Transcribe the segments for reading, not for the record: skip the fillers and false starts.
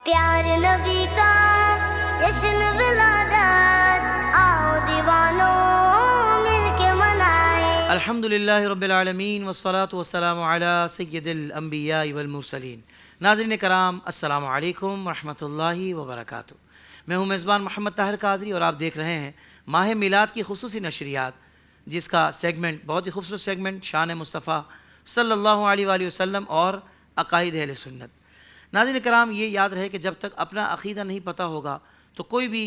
پیار نبی کا جشن ولادت آؤ دیوانوں مل کے منائیں. الحمدللہ رب العالمین والصلاة والسلام علی سید الانبیاء والمرسلین. ناظرین کرام، السلام علیکم ورحمۃ اللہ وبرکاتہ. میں ہوں میزبان محمد طاہر قادری اور آپ دیکھ رہے ہیں ماہ میلاد کی خصوصی نشریات، جس کا سیگمنٹ بہت ہی خوبصورت سیگمنٹ شان مصطفیٰ صلی اللہ علیہ وآلہ وسلم اور عقائد اہل سنت. ناظرین کرام، یہ یاد رہے کہ جب تک اپنا عقیدہ نہیں پتہ ہوگا تو کوئی بھی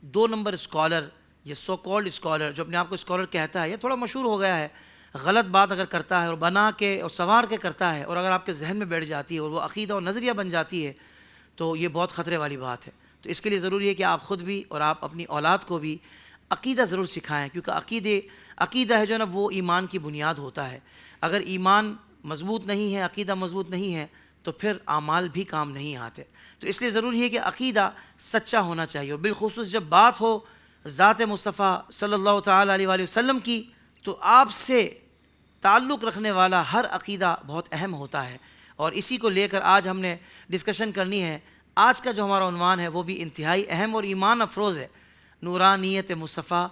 2 نمبر اسکالر یا سو کالڈ اسکالر جو اپنے آپ کو اسکالر کہتا ہے یا تھوڑا مشہور ہو گیا ہے، غلط بات اگر کرتا ہے اور بنا کے اور سنوار کے کرتا ہے اور اگر آپ کے ذہن میں بیٹھ جاتی ہے اور وہ عقیدہ اور نظریہ بن جاتی ہے تو یہ بہت خطرے والی بات ہے. تو اس کے لیے ضروری ہے کہ آپ خود بھی اور آپ اپنی اولاد کو بھی عقیدہ ضرور سکھائیں، کیونکہ عقیدہ ہے جو ہے نا، وہ ایمان کی بنیاد ہوتا ہے. اگر ایمان مضبوط نہیں ہے، عقیدہ مضبوط نہیں ہے تو پھر اعمال بھی کام نہیں آتے. تو اس لیے ضروری ہے کہ عقیدہ سچا ہونا چاہیے، اور بالخصوص جب بات ہو ذات مصطفیٰ صلی اللہ تعالیٰ علیہ وآلہ وسلم کی تو آپ سے تعلق رکھنے والا ہر عقیدہ بہت اہم ہوتا ہے. اور اسی کو لے کر آج ہم نے ڈسکشن کرنی ہے. آج کا جو ہمارا عنوان ہے وہ بھی انتہائی اہم اور ایمان افروز ہے، نورانیت مصطفیٰ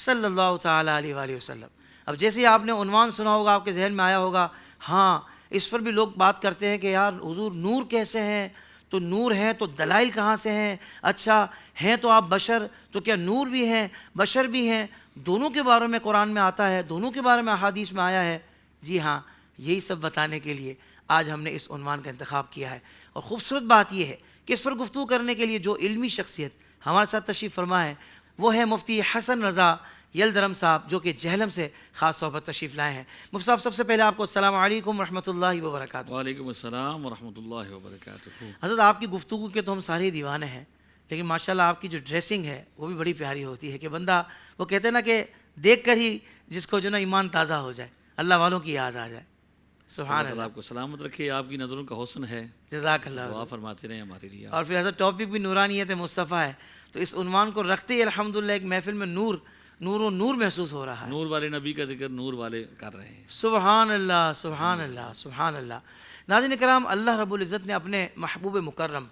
صلی اللہ تعالیٰ علیہ وآلہ وسلم. اب جیسے ہی آپ نے عنوان سنا ہوگا، آپ کے ذہن میں آیا ہوگا ہاں اس پر بھی لوگ بات کرتے ہیں کہ یار حضور نور کیسے ہیں؟ تو نور ہیں تو دلائل کہاں سے ہیں؟ اچھا ہیں تو آپ بشر، تو کیا نور بھی ہیں بشر بھی ہیں؟ دونوں کے بارے میں قرآن میں آتا ہے، دونوں کے بارے میں احادیث میں آیا ہے. جی ہاں، یہی سب بتانے کے لیے آج ہم نے اس عنوان کا انتخاب کیا ہے. اور خوبصورت بات یہ ہے کہ اس پر گفتگو کرنے کے لیے جو علمی شخصیت ہمارے ساتھ تشریف فرما ہے وہ ہے مفتی حسن رضا یلدرم صاحب، جو کہ جہلم سے خاص طور پر تشریف لائے ہیں. مفتی صاحب، سب سے پہلے آپ کو السلام علیکم ورحمۃ اللہ وبرکاتہ. وعلیکم السلام ورحمۃ اللہ وبرکاتہ. حضرت، آپ کی گفتگو کے تو ہم سارے دیوانے ہیں، لیکن ماشاءاللہ آپ کی جو ڈریسنگ ہے وہ بھی بڑی پیاری ہوتی ہے کہ بندہ وہ کہتے ہیں نا کہ دیکھ کر ہی جس کو جو نا ایمان تازہ ہو جائے، اللہ والوں کی یاد آ جائے. سبحان اللہ. آپ کو سلامت رکھے، آپ کی نظروں کا حسن ہے. جزاک اللہ. دعا فرماتے رہیں ہمارے لیے. اور پھر حضرت ٹاپک بھی نورانیت مصطفیٰ ہے، تو اس عنوان کو رکھتے ہی الحمدللہ ایک محفل میں نور و نور محسوس ہو رہا ہے. نور والے نبی کا ذکر نور والے کر رہے ہیں. سبحان اللہ سبحان اللہ سبحان اللہ. ناظرین کرام، اللہ رب العزت نے اپنے محبوب مکرم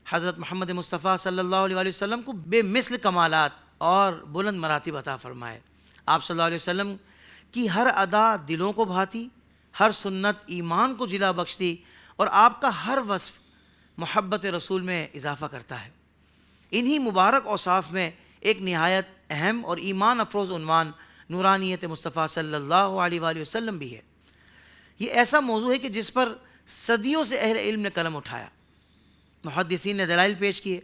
حضرت محمد مصطفیٰ صلی اللہ علیہ وآلہ وسلم کو بے مثل کمالات اور بلند مراتب عطا فرمائے. آپ صلی اللہ علیہ وسلم کی ہر ادا دلوں کو بھاتی، ہر سنت ایمان کو جلا بخشتی، اور آپ کا ہر وصف محبت رسول میں اضافہ کرتا ہے. انہی مبارک اوصاف میں ایک نہایت اہم اور ایمان افروز عنوان نورانیت مصطفیٰ صلی اللہ علیہ وآلہ وسلم بھی ہے. یہ ایسا موضوع ہے کہ جس پر صدیوں سے اہل علم نے قلم اٹھایا، محدثین نے دلائل پیش کیے،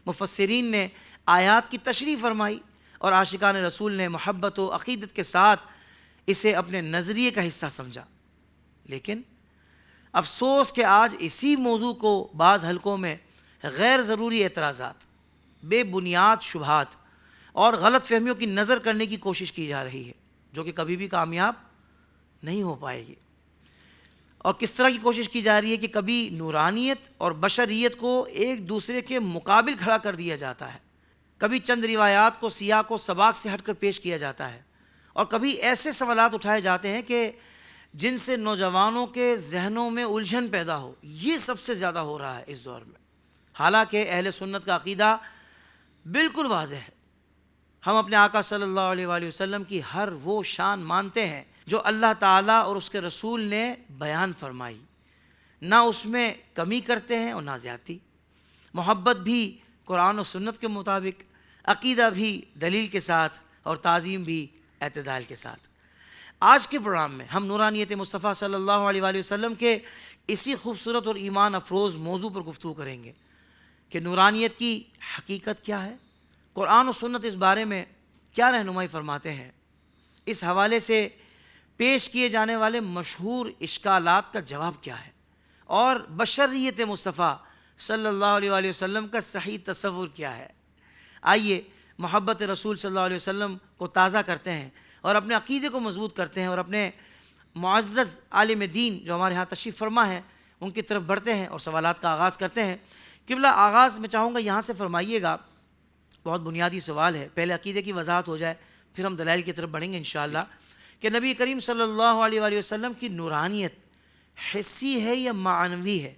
مفسرین نے آیات کی تشریح فرمائی، اور عاشقان رسول نے محبت و عقیدت کے ساتھ اسے اپنے نظریے کا حصہ سمجھا. لیکن افسوس کہ آج اسی موضوع کو بعض حلقوں میں غیر ضروری اعتراضات، بے بنیاد شبہات اور غلط فہمیوں کی نظر کرنے کی کوشش کی جا رہی ہے، جو کہ کبھی بھی کامیاب نہیں ہو پائے گی. اور کس طرح کی کوشش کی جا رہی ہے کہ کبھی نورانیت اور بشریت کو ایک دوسرے کے مقابل کھڑا کر دیا جاتا ہے، کبھی چند روایات کو سیاق و سباق سے ہٹ کر پیش کیا جاتا ہے، اور کبھی ایسے سوالات اٹھائے جاتے ہیں کہ جن سے نوجوانوں کے ذہنوں میں الجھن پیدا ہو. یہ سب سے زیادہ ہو رہا ہے اس دور میں. حالانکہ اہل سنت کا عقیدہ بالکل واضح ہے. ہم اپنے آقا صلی اللہ علیہ وآلہ وسلم کی ہر وہ شان مانتے ہیں جو اللہ تعالیٰ اور اس کے رسول نے بیان فرمائی، نہ اس میں کمی کرتے ہیں اور نہ زیادتی. محبت بھی قرآن و سنت کے مطابق، عقیدہ بھی دلیل کے ساتھ، اور تعظیم بھی اعتدال کے ساتھ. آج کے پروگرام میں ہم نورانیت مصطفیٰ صلی اللہ علیہ وآلہ وسلم کے اسی خوبصورت اور ایمان افروز موضوع پر گفتگو کریں گے کہ نورانیت کی حقیقت کیا ہے، قرآن و سنت اس بارے میں کیا رہنمائی فرماتے ہیں، اس حوالے سے پیش کیے جانے والے مشہور اشکالات کا جواب کیا ہے، اور بشریت مصطفیٰ صلی اللہ علیہ وآلہ وسلم کا صحیح تصور کیا ہے. آئیے محبت رسول صلی اللہ علیہ وسلم کو تازہ کرتے ہیں اور اپنے عقیدے کو مضبوط کرتے ہیں، اور اپنے معزز عالم دین جو ہمارے ہاں تشریف فرما ہے ان کی طرف بڑھتے ہیں اور سوالات کا آغاز کرتے ہیں. قبلہ آغاز میں چاہوں گا یہاں سے فرمائیے گا، بہت بنیادی سوال ہے، پہلے عقیدے کی وضاحت ہو جائے پھر ہم دلائل کی طرف بڑھیں گے انشاءاللہ، کہ نبی کریم صلی اللہ علیہ وآلہ وسلم کی نورانیت حسی ہے یا معنوی ہے،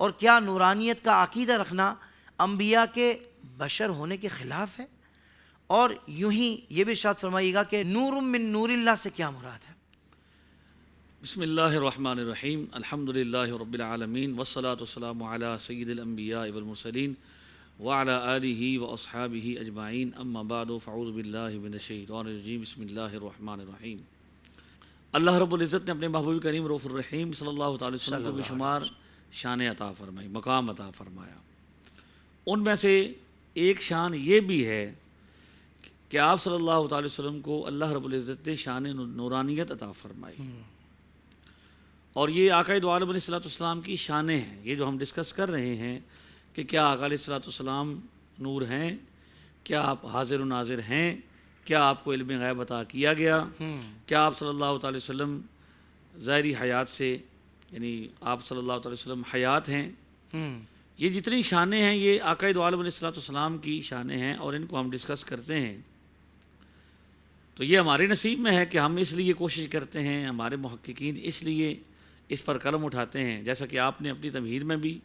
اور کیا نورانیت کا عقیدہ رکھنا انبیاء کے بشر ہونے کے خلاف ہے؟ اور یوں ہی یہ بھی ارشاد فرمائیے گا کہ نور من نور اللہ سے کیا مراد ہے؟ بسم اللہ الرحمن الرحیم، الحمدللہ رب العالمین، والصلاة والسلام علی سید الانبیاء والمرسلین وعلی آلہ واصحابہ اجمعین، اما بعد فاعوذ باللہ من الشیطان الرجیم، بسم اللہ الرحمن الرحیم۔ اللہ رب العزت نے اپنے محبوب کریم رؤوف الرحیم صلی اللہ تعالی وسلم کو بے شمار شان عطا فرمائی، مقام عطا فرمایا۔ ان میں سے ایک شان یہ بھی ہے کہ آپ صلی اللہ تعالی وسلم کو اللہ رب العزت نے شان نورانیت عطا فرمائی، اور یہ آقا دو عالم علیہ الصلوۃ والسلام کی شانیں ہیں۔ یہ جو ہم ڈسکس کر رہے ہیں کہ کیا آقا علیہ الصلوۃ والسلام نور ہیں، کیا آپ حاضر و ناظر ہیں، کیا آپ کو علم غیب عطا کیا گیا، کیا آپ صلی اللہ تعالی وسلم ظاہری حیات سے، یعنی آپ صلی اللہ تعالی وسلم حیات ہیں، یہ جتنی شانیں ہیں یہ آقا دو عالم علیہ الصلوۃ والسلام کی شانیں ہیں، اور ان کو ہم ڈسکس کرتے ہیں۔ تو یہ ہمارے نصیب میں ہے کہ ہم اس لیے کوشش کرتے ہیں، ہمارے محققین اس لیے اس پر قلم اٹھاتے ہیں، جیسا کہ آپ نے اپنی تمہید میں بھی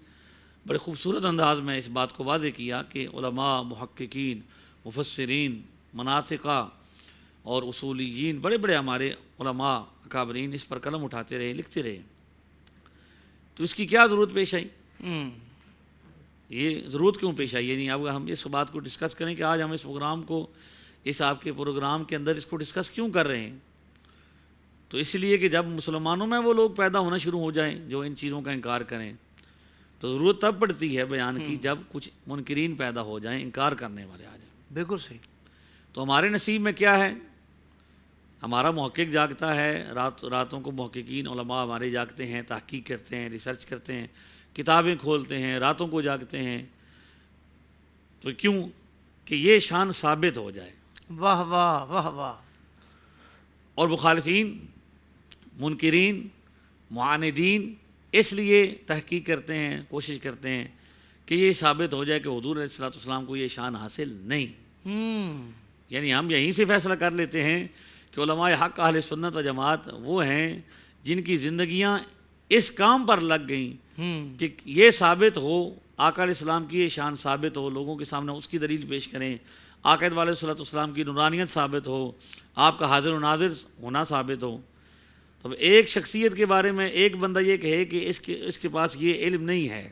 بڑے خوبصورت انداز میں اس بات کو واضح کیا کہ علماء، محققین، مفسرین، مناطقہ اور اصولیین، بڑے بڑے ہمارے علماء اکابرین اس پر قلم اٹھاتے رہے، لکھتے رہے۔ تو اس کی کیا ضرورت پیش آئی؟ یہ ضرورت کیوں پیش آئی؟ یعنی اب ہم اس بات کو ڈسکس کریں کہ آج ہم اس پروگرام کو، اس آپ کے پروگرام کے اندر اس کو ڈسکس کیوں کر رہے ہیں؟ تو اس لیے کہ جب مسلمانوں میں وہ لوگ پیدا ہونا شروع ہو جائیں جو ان چیزوں کا انکار کریں، تو ضرورت تب پڑتی ہے بیان کی جب کچھ منکرین پیدا ہو جائیں، انکار کرنے والے آ جائیں۔ بالکل صحیح۔ تو ہمارے نصیب میں کیا ہے؟ ہمارا محقق جاگتا ہے، راتوں کو محققین علماء ہمارے جاگتے ہیں، تحقیق کرتے ہیں، ریسرچ کرتے ہیں، کتابیں کھولتے ہیں، راتوں کو جاگتے ہیں۔ تو کیوں؟ کہ یہ شان ثابت ہو جائے۔ واہ واہ واہ واہ۔ اور مخالفین، منکرین، معاندین اس لیے تحقیق کرتے ہیں، کوشش کرتے ہیں کہ یہ ثابت ہو جائے کہ حضور علیہ الصلوۃ والسلام کو یہ شان حاصل نہیں۔ یعنی ہم یہیں سے فیصلہ کر لیتے ہیں کہ علماء حق اہل سنت و جماعت وہ ہیں جن کی زندگیاں اس کام پر لگ گئیں کہ یہ ثابت ہو، آقا علیہ السلام کی یہ شان ثابت ہو، لوگوں کے سامنے اس کی دلیل پیش کریں، آقا علیہ الصلوۃ والسلام کی نورانیت ثابت ہو، آپ کا حاضر و ناظر ہونا ثابت ہو۔ تو ایک شخصیت کے بارے میں ایک بندہ یہ کہے کہ اس کے پاس یہ علم نہیں ہے،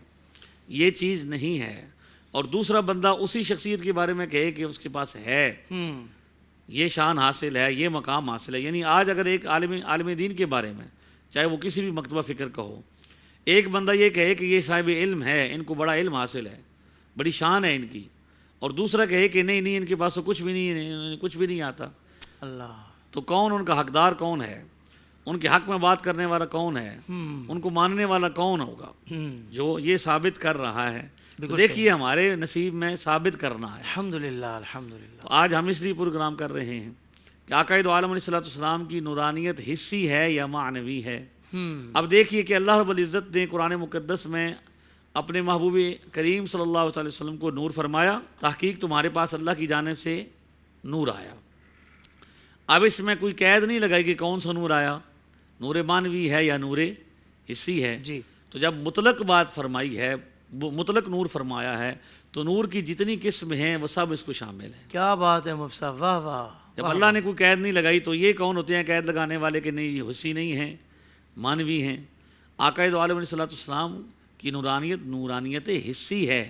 یہ چیز نہیں ہے، اور دوسرا بندہ اسی شخصیت کے بارے میں کہے کہ اس کے پاس ہے، یہ شان حاصل ہے، یہ مقام حاصل ہے۔ یعنی آج اگر ایک عالم دین کے بارے میں، چاہے وہ کسی بھی مکتبہ فکر کا ہو، ایک بندہ یہ کہے کہ یہ صاحب علم ہے، ان کو بڑا علم حاصل ہے، بڑی شان ہے ان کی، اور دوسرا کہے کہ نہیں ان کے پاس تو کچھ بھی نہیں، کچھ بھی نہیں آتا، اللہ، تو کون ان کا حقدار کون ہے؟ ان کے حق میں بات کرنے والا کون ہے؟ ان کو ماننے والا کون ہوگا جو یہ ثابت کر رہا ہے؟ تو دیکھیے ہمارے نصیب میں ثابت کرنا ہے۔ الحمدللہ الحمدللہ۔ تو آج ہم اس لیے پروگرام کر رہے ہیں کہ آقا دو عالم علیہ الصلوۃ والسلام کی نورانیت حسی ہے یا معنوی ہے۔ اب دیکھیے کہ اللہ رب العزت نے قرآن مقدس میں اپنے محبوب کریم صلی اللہ علیہ وسلم کو نور فرمایا، تحقیق تمہارے پاس اللہ کی جانب سے نور آیا۔ اب اس میں کوئی قید نہیں لگائی کہ کون سا نور آیا، نور معنوی ہے یا نور حسی ہے۔ جی، تو جب مطلق بات فرمائی ہے، مطلق نور فرمایا ہے، تو نور کی جتنی قسم ہیں وہ سب اس کو شامل ہیں۔ کیا بات ہے مفتی صاحب، واہ واہ۔ جب اللہ نے کوئی قید نہیں لگائی تو یہ کون ہوتے ہیں قید لگانے والے کہ نہیں یہ حسی نہیں ہیں، معنوی ہیں؟ آقا دو عالم علیہ الصلوۃ والسلام کی نورانیت حسی ہے،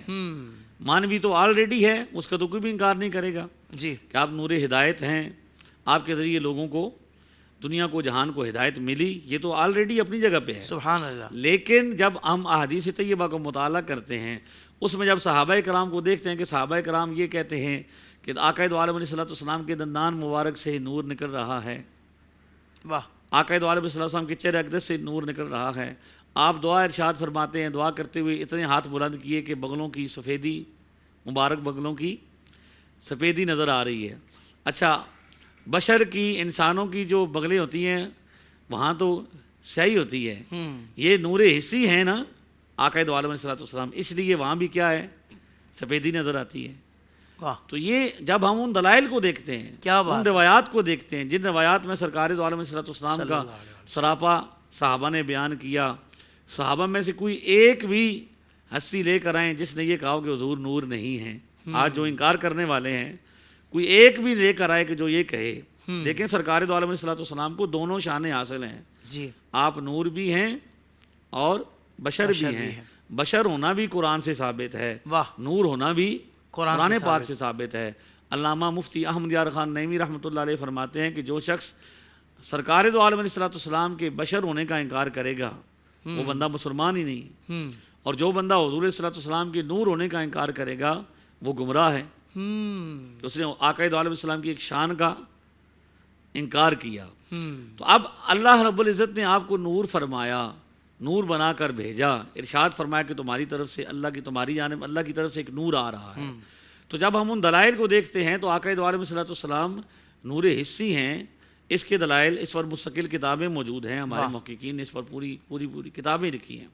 معنوی تو آلریڈی ہے، اس کا تو کوئی بھی انکار نہیں کرے گا جی، کہ آپ نور ہدایت ہیں، آپ کے ذریعے لوگوں کو، دنیا کو، جہان کو ہدایت ملی، یہ تو آلریڈی اپنی جگہ پہ ہے۔ سبحان اللہ۔ لیکن جب ہم احادیث طیبہ کا مطالعہ کرتے ہیں، اس میں جب صحابہ کرام کو دیکھتے ہیں کہ صحابہ کرام یہ کہتے ہیں کہ آقا دو عالم علیہ الصلوۃ والسلام کے دندان مبارک سے نور نکل رہا ہے، واہ، آقا دو عالم علیہ الصلوۃ والسلام کے چہرے اقدس سے نور نکل رہا ہے۔ آپ دعا ارشاد فرماتے ہیں، دعا کرتے ہوئے اتنے ہاتھ بلند کیے کہ بغلوں کی سفیدی، مبارک بغلوں کی سفیدی نظر آ رہی ہے۔ اچھا، بشر کی، انسانوں کی جو بغلیں ہوتی ہیں وہاں تو سیاہی ہوتی ہے، یہ نور حسی ہے نا آقا دو عالم علیہ الصلوۃ والسلام، اس لیے وہاں بھی کیا ہے، سفیدی نظر آتی ہے۔ واہ، تو یہ جب ہم ان دلائل کو دیکھتے ہیں، کیا بات، ان روایات کو دیکھتے ہیں، جن روایات میں سرکار دو عالم علیہ الصلوۃ والسلام کا سراپا صحابہ نے بیان کیا، صحابہ میں سے کوئی ایک بھی ہستی لے کر آئیں جس نے یہ کہا کہ حضور نور نہیں ہیں. آج جو انکار کرنے والے ہیں کوئی ایک بھی لے کر آئے کہ جو یہ کہے. لیکن سرکار دو عالم علیہ السلام کو دونوں شانیں حاصل ہیں. جی آپ نور بھی ہیں اور بشر بھی ہیں. بشر ہونا بھی قرآن سے ثابت ہے, واہ نور ہونا بھی قرآن سے پاک سے ثابت ہے. علامہ مفتی احمد یار خان نعیمی رحمۃ اللہ علیہ فرماتے ہیں کہ جو شخص سرکار دو عالم علیہ السلام کے بشر ہونے کا انکار کرے گا وہ بندہ مسلمان ہی نہیں, اور جو بندہ حضور علیہ السلام کے نور ہونے کا انکار کرے گا وہ گمراہ ہے. اس نے آقا دو عالم السلام کی ایک شان کا انکار کیا. تو اب اللہ رب العزت نے آپ کو نور فرمایا, نور بنا کر بھیجا, ارشاد فرمایا کہ تمہاری طرف سے تمہاری جانب اللہ کی طرف سے ایک نور آ رہا ہے. تو جب ہم ان دلائل کو دیکھتے ہیں تو آقا دو عالم صلی اللہ علیہ وسلم نور حسی ہیں. اس کے دلائل اس پر مستقل کتابیں موجود ہیں, ہمارے محققین نے اس پر پوری کتابیں لکھی ہیں.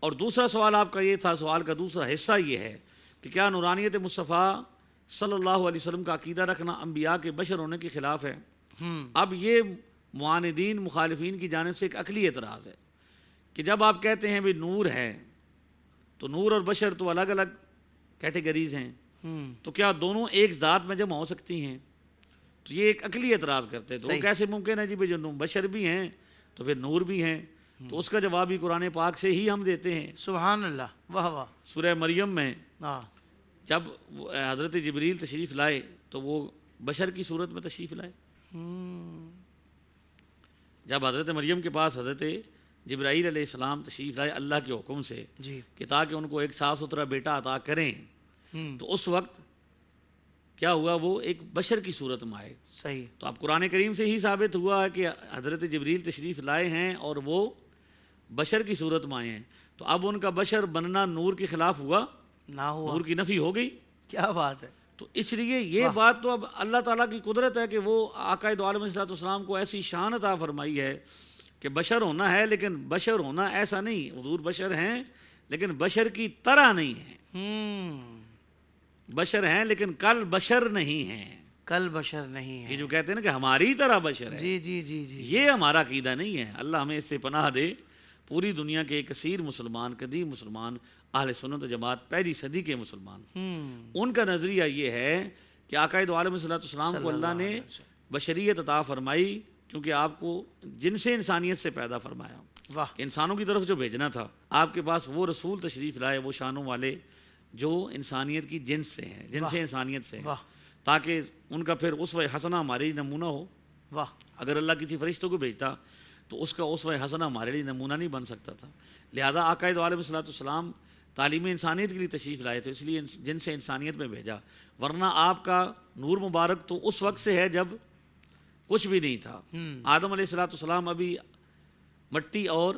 اور دوسرا سوال آپ کا یہ تھا, سوال کا دوسرا حصہ یہ ہے کہ کیا نورانیت مصطفیٰ صلی اللہ علیہ وسلم کا عقیدہ رکھنا انبیاء کے بشر ہونے کے خلاف ہے؟ اب یہ معاندین مخالفین کی جانب سے ایک عقلی اعتراض ہے کہ جب آپ کہتے ہیں بھی نور ہے تو نور اور بشر تو الگ الگ کیٹیگریز ہیں, تو کیا دونوں ایک ذات میں جمع ہو سکتی ہیں؟ تو یہ ایک عقلی اعتراض کرتے ہیں. تو وہ کیسے ممکن ہے جی جو بشر بھی ہیں تو پھر نور بھی ہیں؟ تو اس کا جواب بھی قرآن پاک سے ہی ہم دیتے ہیں. سبحان اللہ, واہ واہ. سورہ مریم میں جب حضرت جبریل تشریف لائے تو وہ بشر کی صورت میں تشریف لائے. جب حضرت مریم کے پاس حضرت جبرائیل علیہ السلام تشریف لائے اللہ کے حکم سے کہ تاکہ ان کو ایک صاف ستھرا بیٹا عطا کریں, تو اس وقت کیا ہوا, وہ ایک بشر کی صورت میں آئے. صحیح. تو اب قرآن کریم سے ہی ثابت ہوا کہ حضرت جبریل تشریف لائے ہیں اور وہ بشر کی صورت میں آئے ہیں. تو اب ان کا بشر بننا نور کے خلاف ہوا؟ نہ ہوا. نور کی نفی ہو گئی. کیا بات ہے. تو اس لیے یہ بات تو اب اللہ تعالیٰ کی قدرت ہے کہ وہ آقا دو عالم علیہ السلام کو ایسی شان عطا فرمائی ہے کہ بشر ہونا ہے, لیکن بشر ہونا ایسا نہیں, حضور بشر ہیں لیکن بشر کی طرح نہیں ہیں. بشر ہیں لیکن کل بشر نہیں ہیں. کل بشر نہیں ہے. یہ جو کہتے ہیں نا کہ ہماری طرح بشر ہے, جی جی جی جی, یہ ہمارا عقیدہ نہیں ہے. اللہ ہمیں اس سے پناہ دے. پوری دنیا کے کثیر مسلمان, قدیم مسلمان, اہل سنت و جماعت پہلی صدی کے مسلمان, ان کا نظریہ یہ ہے کہ آقا دو عالم صلی اللہ علیہ وسلم کو اللہ نے بشریت عطا فرمائی کیونکہ آپ کو جن سے انسانیت سے پیدا فرمایا. واہ. کہ انسانوں کی طرف جو بھیجنا تھا, آپ کے پاس وہ رسول تشریف لائے, وہ شانوں والے جو انسانیت کی جنس سے ہیں, جن سے انسانیت سے ہیں, تاکہ ان کا پھر اسوہ حسنہ ہمارے لیے نمونہ ہو. واہ. اگر اللہ کسی فرشتوں کو بھیجتا تو اس کا اسوہ حسنہ ہمارے لیے نمونہ نہیں بن سکتا تھا. لہذا آقا دو عالم صلی اللہ علیہ وسلم تعلیم انسانیت کے لیے تشریف لائے, تو اس لیے جن سے انسانیت میں بھیجا. ورنہ آپ کا نور مبارک تو اس وقت سے ہے جب کچھ بھی نہیں تھا. آدم علیہ السلام ابھی مٹی اور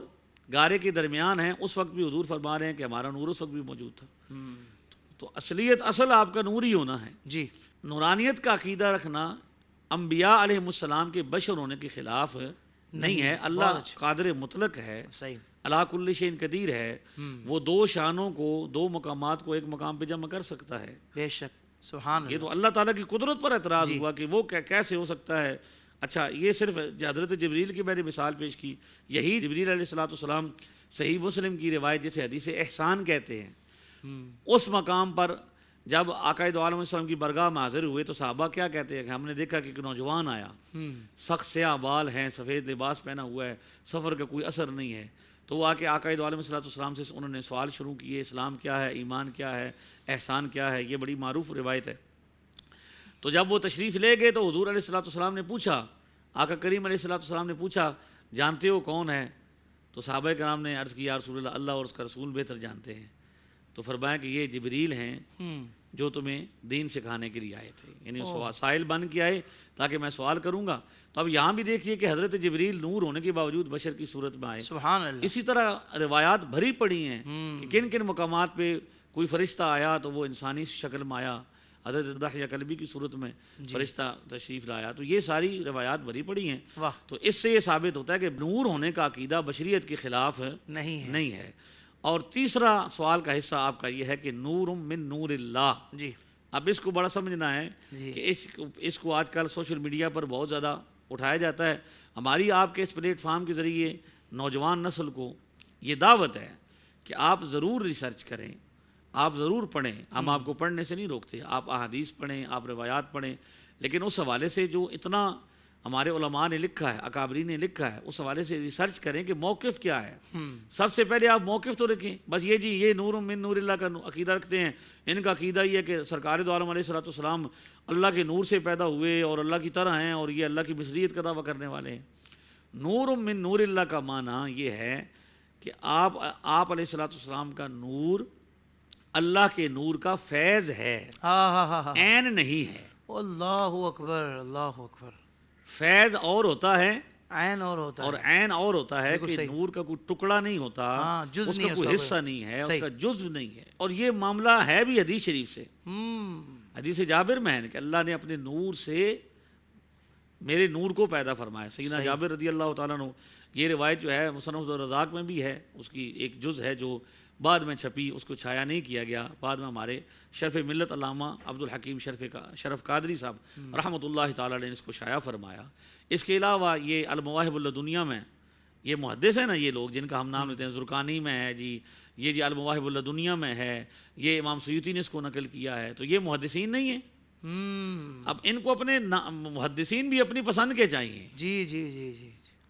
گارے کے درمیان ہیں, اس وقت بھی حضور فرما رہے ہیں کہ ہمارا نور اس وقت بھی موجود تھا. تو اصل آپ کا نور ہی ہونا ہے. جی. نورانیت کا عقیدہ رکھنا انبیاء علیہ السلام کے بشر ہونے کے خلاف نہیں ہے. اللہ قادر مطلق ہے, صحیح, اللہ کل شیء قدیر ہے. وہ دو شانوں کو, دو مقامات کو ایک مقام پہ جمع کر سکتا ہے. بے شک. سبحان اللہ. یہ تو اللہ تعالیٰ کی قدرت پر اعتراض ہوا کہ وہ کیسے ہو سکتا ہے. اچھا, یہ صرف حضرت جبریل کی میں نے مثال پیش کی. یہی جبریل علیہ السلام صحیح مسلم کی روایت جسے حدیث احسان کہتے ہیں, اس مقام پر جب آقا دو عالم السلام کی برگاہ میں حاضر ہوئے تو صحابہ کیا کہتے ہیں کہ ہم نے دیکھا کہ ایک نوجوان آیا, سخت سیاہ بال ہیں, سفید لباس پہنا ہوا ہے, سفر کا کوئی اثر نہیں ہے. تو وہ آ کے آقا دو عالم السلام سے انہوں نے سوال شروع کیے, اسلام کیا ہے, ایمان کیا ہے, احسان کیا ہے. یہ بڑی معروف روایت ہے. تو جب وہ تشریف لے گئے تو حضور علیہ السلام نے پوچھا, آقا کریم علیہ السلام نے پوچھا جانتے ہو کون ہے؟ تو صحابہ کرام نے عرض کی یا رسول اللہ, اللہ اور اس کا رسول بہتر جانتے ہیں. تو فرمایا کہ یہ جبریل ہیں جو تمہیں دین سکھانے کے لیے آئے تھے, یعنی سائل بن کے آئے تاکہ میں سوال کروں گا. تو اب یہاں بھی دیکھیے کہ حضرت جبریل نور ہونے کے باوجود بشر کی صورت میں آئے. سبحان اللہ. اسی طرح روایات بھری پڑی ہیں کہ کن کن مقامات پہ کوئی فرشتہ آیا تو وہ انسانی شکل میں آیا, حضرت دحیہ کلبی کی صورت میں فرشتہ تشریف لایا. تو یہ ساری روایات بھری پڑی ہیں. تو اس سے یہ ثابت ہوتا ہے کہ نور ہونے کا عقیدہ بشریت کے خلاف نہیں ہے. اور تیسرا سوال کا حصہ آپ کا یہ ہے کہ نور من نور اللہ. جی. اب اس کو بڑا سمجھنا ہے کہ اس کو آج کل سوشل میڈیا پر بہت زیادہ اٹھایا جاتا ہے. ہماری آپ کے اس پلیٹ فارم کے ذریعے نوجوان نسل کو یہ دعوت ہے کہ آپ ضرور ریسرچ کریں، آپ ضرور پڑھیں. ہم آپ کو پڑھنے سے نہیں روکتے، آپ احادیث پڑھیں، آپ روایات پڑھیں، لیکن اس حوالے سے جو اتنا ہمارے علماء نے لکھا ہے، اکابرین نے لکھا ہے، اس حوالے سے ریسرچ کریں کہ موقف کیا ہے. سب سے پہلے آپ موقف تو رکھیں. بس یہ جی یہ نور من نور اللہ کا عقیدہ رکھتے ہیں، ان کا عقیدہ یہ ہے کہ سرکار دو عالم علیہ الصلوۃ والسلام اللہ کے نور سے پیدا ہوئے اور اللہ کی طرح ہیں اور یہ اللہ کی مثلیت کا دعویٰ کرنے والے ہیں. نور من نور اللہ کا معنی یہ ہے کہ آپ علیہ الصلوۃ والسلام کا نور اللہ کے نور کا فیض ہے، عین نہیں ہے. اللہ اکبر، اللہ اکبر. فیض اور ہوتا ہے، عین اور ہوتا اور ہے. عین اور ہوتا ہے کہ نور کا کوئی ٹکڑا نہیں ہوتا، جز اس نہیں کا ہے، کوئی حصہ نہیں ہے، اس کا جزو نہیں ہے. اور یہ معاملہ ہے بھی حدیث شریف سے. حدیث جابر میں ہے کہ اللہ نے اپنے نور سے میرے نور کو پیدا فرمایا. سیدنا جابر رضی اللہ تعالیٰ عنہ، یہ روایت جو ہے مصنف عبدالرزاق میں بھی ہے، اس کی ایک جز ہے جو بعد میں چھپی، اس کو چھایا نہیں کیا گیا. بعد میں ہمارے شرف ملت علامہ عبدالحکیم شرف قادری صاحب رحمۃ اللہ تعالیٰ نے اس کو شائع فرمایا. اس کے علاوہ یہ المواہب اللدنیہ میں، یہ محدث ہیں نا یہ لوگ جن کا ہم نام لیتے ہیں، زرقانی میں ہے جی، یہ جی المواہب اللدنیہ میں ہے، یہ امام سیوطی نے اس کو نقل کیا ہے. تو یہ محدثین نہیں ہیں. اب ان کو اپنے محدثین بھی اپنی پسند کے چاہیے. جی جی جی جی.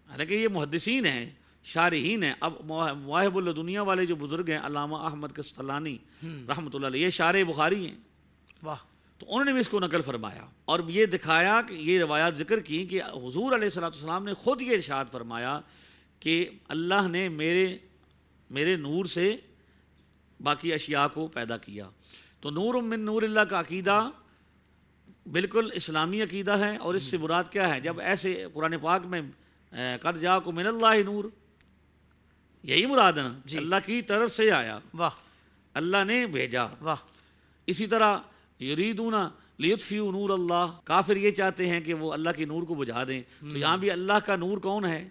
حالانکہ یہ محدثین ہیں، شارحین ہیں. اب مواہب اللدنیہ والے جو بزرگ ہیں علامہ احمد قسطلانی رحمۃ اللہ علیہ، یہ شارح بخاری ہیں. واہ. تو انہوں نے بھی اس کو نقل فرمایا اور یہ دکھایا کہ یہ روایات ذکر کی کہ حضور علیہ الصلوۃ والسلام نے خود یہ ارشاد فرمایا کہ اللہ نے میرے نور سے باقی اشیاء کو پیدا کیا. تو نور من نور اللہ کا عقیدہ بالکل اسلامی عقیدہ ہے. اور اس سے مراد کیا ہے؟ جب ایسے قرآن پاک میں قد جاءکم من اللہ نور، یہی مراد ہے نا، اللہ کی طرف سے آیا، واہ، اللہ نے بھیجا. واہ. اسی طرح یریدون لیطفئوا نور اللہ، کافر یہ چاہتے ہیں کہ وہ اللہ کے نور کو بجھا دیں. تو یہاں بھی اللہ کا نور کون ہے؟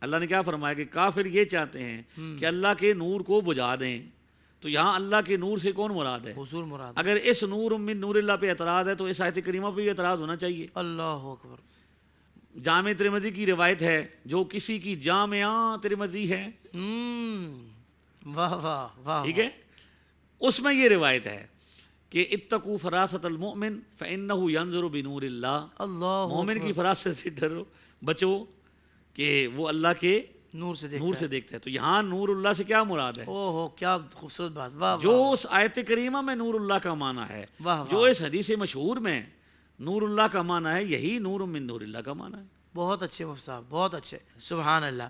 اللہ نے کیا فرمایا کہ کافر یہ چاہتے ہیں کہ اللہ کے نور کو بجھا دیں. تو یہاں اللہ کے نور سے کون مراد ہے؟ حضور مراد. اگر اس نور من نور اللہ پہ اعتراض ہے تو اس آیت کریمہ پہ بھی اعتراض ہونا چاہیے. اللہ اکبر. جامع ترمذی کی روایت ہے، جو کسی کی جامعہ ترمذی ہے، واہ واہ واہ. ٹھیک ہے، اس میں یہ روایت ہے کہ اتقوا فراست المؤمن فإنه ينظر بنور اللہ. اللہ مومن کی فراست سے ڈرو، بچو کہ وہ اللہ کے نور سے دیکھتا ہے. تو یہاں نور اللہ سے کیا مراد ہے؟ اوہ کیا خوبصورت بات. واہ. جو اس آیت کریمہ میں نور اللہ کا معنی ہے، جو اس حدیث مشہور میں نور اللہ کا معنی ہے، یہی نور من نور اللہ کا معنی ہے. بہت اچھے مفتی صاحب، بہت اچھے. سبحان اللہ.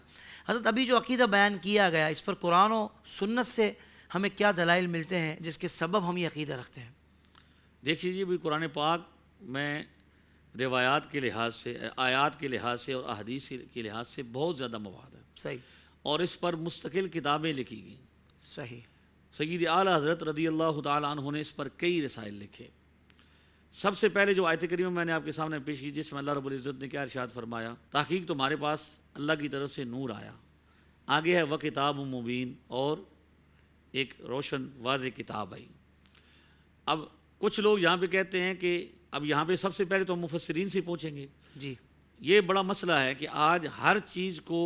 حضرت ابھی جو عقیدہ بیان کیا گیا، اس پر قرآن و سنت سے ہمیں کیا دلائل ملتے ہیں جس کے سبب ہم یہ عقیدہ رکھتے ہیں؟ دیکھ لیجیے بھی قرآن پاک میں روایات کے لحاظ سے، آیات کے لحاظ سے اور احادیث کے لحاظ سے بہت زیادہ مواد ہے. صحیح. اور اس پر مستقل کتابیں لکھی گئیں. صحیح. سید اعلی حضرت رضی اللہ تعالیٰ عنہ نے اس پر کئی رسائل لکھے. سب سے پہلے جو آیت کریمہ میں نے آپ کے سامنے پیش کی، جس میں اللہ رب العزت نے کیا ارشاد فرمایا، تحقیق تمہارے پاس اللہ کی طرف سے نور آیا. آگے ہے وکتاب مبین، اور ایک روشن واضح کتاب آئی. اب کچھ لوگ یہاں پہ کہتے ہیں کہ اب یہاں پہ سب سے پہلے تو مفسرین سے پوچھیں گے. جی. یہ بڑا مسئلہ ہے کہ آج ہر چیز کو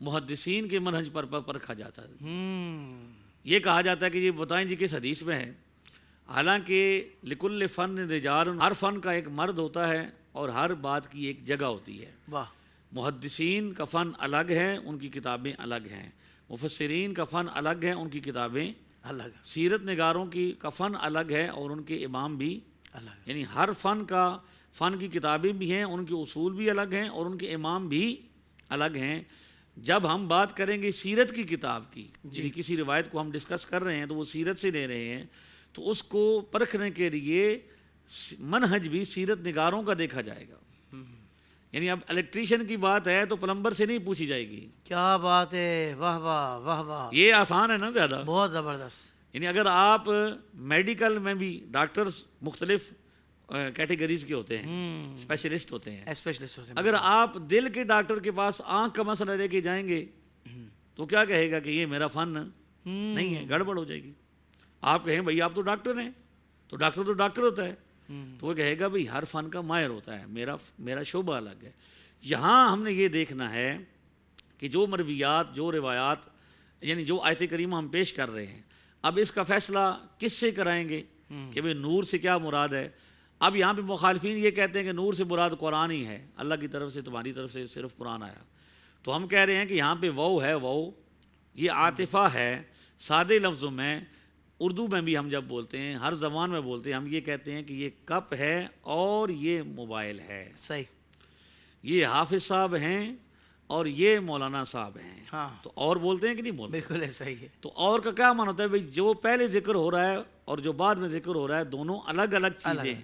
محدثین کے منہج پر پرکھا جاتا ہے. یہ کہا جاتا ہے کہ یہ بتائیں جی کس حدیث میں ہے. حالانکہ لکل فن رجال، ہر فن کا ایک مرد ہوتا ہے اور ہر بات کی ایک جگہ ہوتی ہے. واہ. محدثین کا فن الگ ہے، ان کی کتابیں الگ ہیں. مفسرین کا فن الگ ہے، ان کی کتابیں الگ. سیرت نگاروں کا فن الگ ہے اور ان کے امام بھی الگ. یعنی ہر فن کی کتابیں بھی ہیں، ان کے اصول بھی الگ ہیں اور ان کے امام بھی الگ ہیں. جب ہم بات کریں گے سیرت کی کتاب کی، یعنی کسی روایت کو ہم ڈسکس کر رہے ہیں تو وہ سیرت سے لے رہے ہیں، تو اس کو پرکھنے کے لیے منہج بھی سیرت نگاروں کا دیکھا جائے گا. یعنی اب الیکٹریشین کی بات ہے تو پلمبر سے نہیں پوچھی جائے گی. کیا بات ہے. واہ واہ واہ واہ. یہ آسان ہے نا زیادہ. بہت زبردست. یعنی اگر آپ میڈیکل میں بھی ڈاکٹرز مختلف کیٹیگریز کے ہوتے ہیں، اسپیشلسٹ ہوتے ہیں. اگر آپ دل کے ڈاکٹر کے پاس آنکھ کا مسئلہ لے کے جائیں گے تو کیا کہے گا کہ یہ میرا فن نہیں ہے، گڑبڑ ہو جائے گی. آپ کہیں بھائی آپ تو ڈاکٹر ہیں، تو ڈاکٹر ہوتا ہے، تو وہ کہے گا بھائی ہر فن کا ماہر ہوتا ہے، میرا شعبہ الگ ہے. یہاں ہم نے یہ دیکھنا ہے کہ جو مرویات، جو روایات یعنی جو آیت کریمہ ہم پیش کر رہے ہیں، اب اس کا فیصلہ کس سے کرائیں گے کہ بھئی نور سے کیا مراد ہے؟ اب یہاں پہ مخالفین یہ کہتے ہیں کہ نور سے مراد قرآن ہی ہے، اللہ کی طرف سے تمہاری طرف سے صرف قرآن آیا. تو ہم کہہ رہے ہیں کہ یہاں پہ وو ہے، وو یہ عاطفہ ہے. سادے لفظوں میں اردو میں بھی ہم جب بولتے ہیں، ہر زبان میں بولتے ہیں، ہم یہ کہتے ہیں کہ یہ کپ ہے اور یہ موبائل ہے. صحیح. یہ حافظ صاحب ہیں اور یہ مولانا صاحب ہیں. ہاں تو اور بولتے ہیں کہ نہیں بولتے؟ بالکل ہے، صحیح ہے. تو اور کا کیا معنی ہوتا ہے؟ بھئی جو پہلے ذکر ہو رہا ہے اور جو بعد میں ذکر ہو رہا ہے دونوں الگ الگ چیزیں ہیں.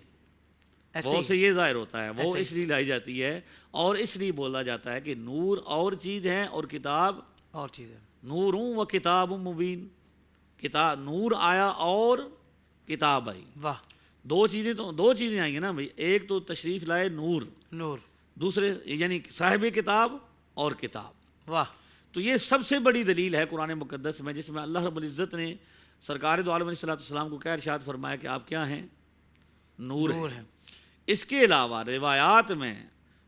وہ سے یہ ظاہر ہوتا ہے، وہ اس لیے لائی جاتی ہے اور اس لیے بولا جاتا ہے کہ نور اور چیز ہے اور کتاب اور چیز ہے. نور و کتاب مبین. کتاب نور آیا اور کتاب آئی. واہ. دو چیزیں آئی ہیں نا بھائی. ایک تو تشریف لائے نور، نور. دوسرے یعنی صاحب کتاب اور کتاب. واہ. تو یہ سب سے بڑی دلیل ہے قرآن مقدس میں، جس میں اللہ رب العزت نے سرکار دو عالم علیہ السلام کو کیا ارشاد فرمایا کہ آپ کیا ہیں؟ نور ہیں. اس کے علاوہ روایات میں